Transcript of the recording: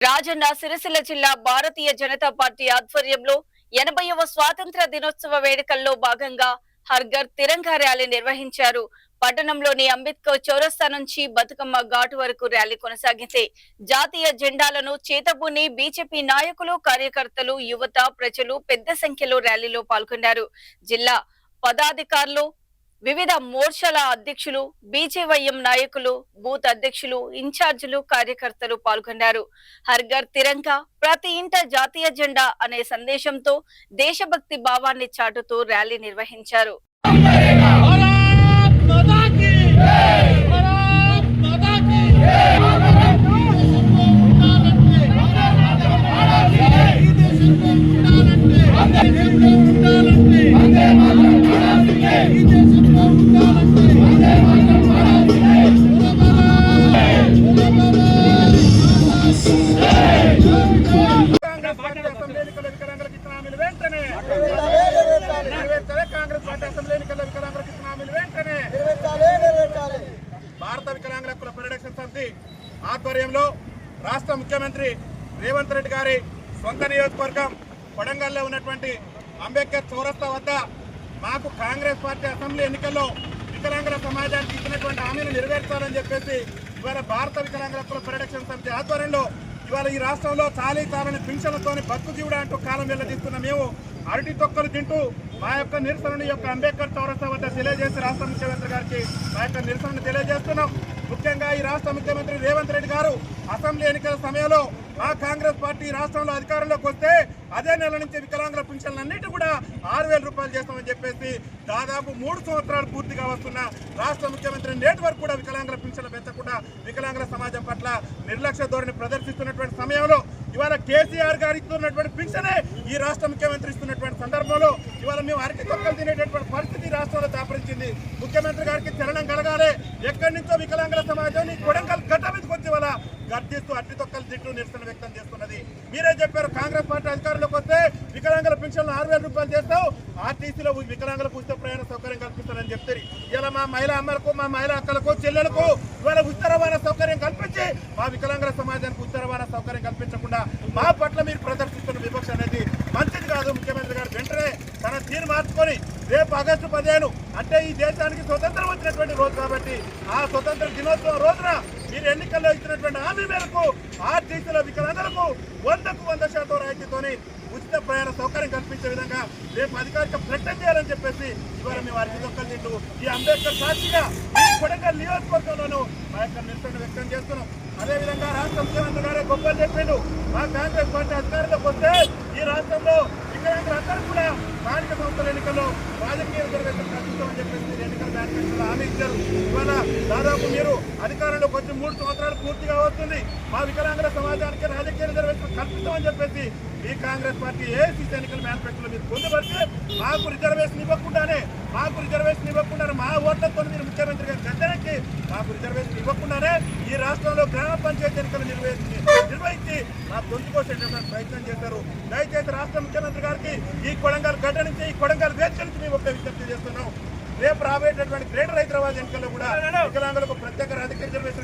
రాజన్న సిరిసిల్ల జిల్లా భారతీయ జనతా పార్టీ ఆధ్వర్యంలో 80వ స్వాతంత్ర దినోత్సవ వేడుకల్లో భాగంగా హర్ఘర్ తిరంగా ర్యాలీ నిర్వహించారు. పట్టణంలోని అంబేద్కర్ చౌరస్తా నుంచి బతుకమ్మ ఘాటు వరకు ర్యాలీ కొనసాగింది. జాతీయ జెండాలను చేతబూని బీజేపీ నాయకులు, కార్యకర్తలు, యువత, ప్రజలు పెద్ద సంఖ్యలో ర్యాలీలో పాల్గొన్నారు. జిల్లా పదాధికారులు, వివిధ మోర్చాల అధ్యక్షులు, బీజేవైఎం నాయకులు, బూత్ అధ్యక్షులు, ఇన్ఛార్జీలు, కార్యకర్తలు పాల్గొన్నారు. హర్ఘర్ తిరంగా, ప్రతి ఇంట జాతీయ జెండా అనే సందేశంతో దేశభక్తి భావాన్ని చాటుతూ ర్యాలీ నిర్వహించారు. భారత వికలాంగుల హక్కుల పరిరక్షణ సమితి ఆధ్వర్యంలో రాష్ట్ర ముఖ్యమంత్రి రేవంత్ రెడ్డి గారి సొంత నియోజకవర్గం కొడంగల్లో ఉన్నటువంటి అంబేద్కర్ చౌరస్తా వద్ద మాకు కాంగ్రెస్ పార్టీ అసెంబ్లీ ఎన్నికల్లో వికలాంగుల సమాజానికి ఇచ్చినటువంటి హామీలు నెరవేర్చాలని చెప్పేసి ఇవాళ భారత వికలాంగుల హక్కుల పరిరక్షణ సమితి ఆధ్వర్యంలో ఇవాళ ఈ రాష్ట్రంలో చాలీ చాలని పింఛన్లతోని బతుకు జీవుడా అంటూ కాలం వెళ్లదీస్తున్న మేము అరటి తొక్కలు తింటూ మా యొక్క నిరసనని అంబేద్కర్ చౌరస్తా వద్ద తెలియజేసి రాష్ట్ర ముఖ్యమంత్రి గారికి మా యొక్క నిరసనను తెలియజేస్తున్నాం. ముఖ్యంగా ఈ రాష్ట్ర ముఖ్యమంత్రి రేవంత్ రెడ్డి గారు అసెంబ్లీ ఎన్నికల సమయంలో మా కాంగ్రెస్ పార్టీ రాష్ట్రంలో అధికారంలోకి వస్తే అదే నెల నుంచి వికలాంగుల పింఛన్లన్నిటి కూడా 6,000 రూపాయలు చేస్తామని చెప్పేసి దాదాపు 3 సంవత్సరాలు పూర్తిగా వస్తున్న రాష్ట్ర ముఖ్యమంత్రి నేటి వరకు కూడా వికలాంగుల పింఛన్లు పెంచకుండా వికలాంగుల సమాజం పట్ల నిర్లక్ష్య ధోరణి ప్రదర్శిస్తున్నటువంటి సమయంలో ఇవాళ కేసీఆర్ గారు ఇస్తున్నటువంటి పింఛనే ఈ రాష్ట్ర ముఖ్యమంత్రి ఇస్తున్నటువంటి సందర్భంలో ఇవాళ మేము అరటి తొక్కలు తినేటటువంటి పరిస్థితి రాష్ట్రంలో దాపరించింది. ముఖ్యమంత్రి గారికి చలనం కలగాలి. ఎక్కడి నుంచో వికలాంగుల సమాజాన్ని కొడంగల్ గడ్డ మీదకి వచ్చి వాళ్ళ గర్జిస్తూ అరటి తొక్కలు తింటూ నిరసన వ్యక్తం చేస్తున్నది. మీరే చెప్పారు కాంగ్రెస్ పార్టీ అధికారంలోకి వస్తే వికలాంగుల పెన్షన్లు 6,000 రూపాయలు చేస్తావు, ఆర్టీసీలో వికలాంగులకు ఉచిత ప్రయాణ సౌకర్యం కల్పిస్తారని చెప్తారు. ఇలా మా మహిళా అమ్మలకు, మా మహిళా అక్కలకు, చెల్లెలకు ఇవాళ ఉచిత రవాణా సౌకర్యం కల్పించి మా వికలాంగుల సమాజానికి ఉచిత రవాణా సౌకర్యం కల్పించకుండా మా పట్ల మీరు ప్రదర్శిస్తున్న వివక్ష అనేది మంచిది కాదు. ముఖ్యమంత్రి గారు వెంటనే తన తీరు మార్చుకొని రేపు ఆగస్టు 15 అంటే ఈ దేశానికి స్వతంత్రం వచ్చినటువంటి రోజు కాబట్టి ఆ స్వతంత్ర దినోత్సవం రోజున మీరు ఎన్నికల్లో ఇచ్చినటువంటి హామీ మేరకు ఆర్టీసీలో వికలాంగులకు 100కు 100% రాయితీతోని ఉచిత ప్రయాణ సౌకర్యం కల్పించే విధంగా రేపు అధికారిక ప్రకటన చేయాలని చెప్పేసి ఇవాళ మేము అరటి తొక్కలు తింటూ ఈ అంబేద్కర్ సాక్షిగా కొడంగల్ నియోజకవర్గంలోనూ మా యొక్క నిరసన వ్యక్తం చేస్తున్నాం. అదేవిధంగా రాష్ట్ర ముఖ్యమంత్రి గారే గొప్పలు చెప్పిండు. మా కాంగ్రెస్ పార్టీ అధికారంలోకి వస్తే ఈ రాష్ట్రంలో వికలాంగులందరూ కూడా స్థానిక సంస్థల ఎన్నికల్లో రాజకీయ రిజర్వేషన్ కల్పిస్తామని చెప్పేసి ఎన్నికల మేనిఫెస్టోలో హామీ ఇచ్చారు. ఇవాళ దాదాపు మీరు అధికారంలోకి వచ్చి 3 సంవత్సరాలు పూర్తిగా వస్తుంది. మా వికలాంగుల సమాజానికి రాజకీయ రిజర్వేషన్ కల్పిస్తామని చెప్పేసి ఈ కాంగ్రెస్ పార్టీ ఏసీసీ ఎన్నికల మేనిఫెస్టోలో మీరు పొందుపరిచి మాకు రిజర్వేషన్ ఇవ్వకుండానే మా ఓట్లతో మీరు ముఖ్యమంత్రి గారి గద్దెనెక్కి మాకు రిజర్వేషన్ ఇవ్వకుండానే ఈ రాష్ట్రంలో గ్రామ పంచాయతీ ఎన్నికలు నిర్వహించి మాకు గొంతుకోసేటటువంటి ప్రయత్నం చేశారు. దయచేసి రాష్ట్ర ముఖ్యమంత్రి గారికి ఈ కొడంగల్ గడ్డ నుంచి, ఈ కొడంగల్ వేదిక నుంచి మేము ఒక విజ్ఞప్తి చేస్తున్నాం. రేపు రాబోయేటటువంటి గ్రేటర్ హైదరాబాద్ ఎన్నికల్లో కూడా వికలాంగులకు ప్రత్యేక రాజకీయ రిజర్వేషన్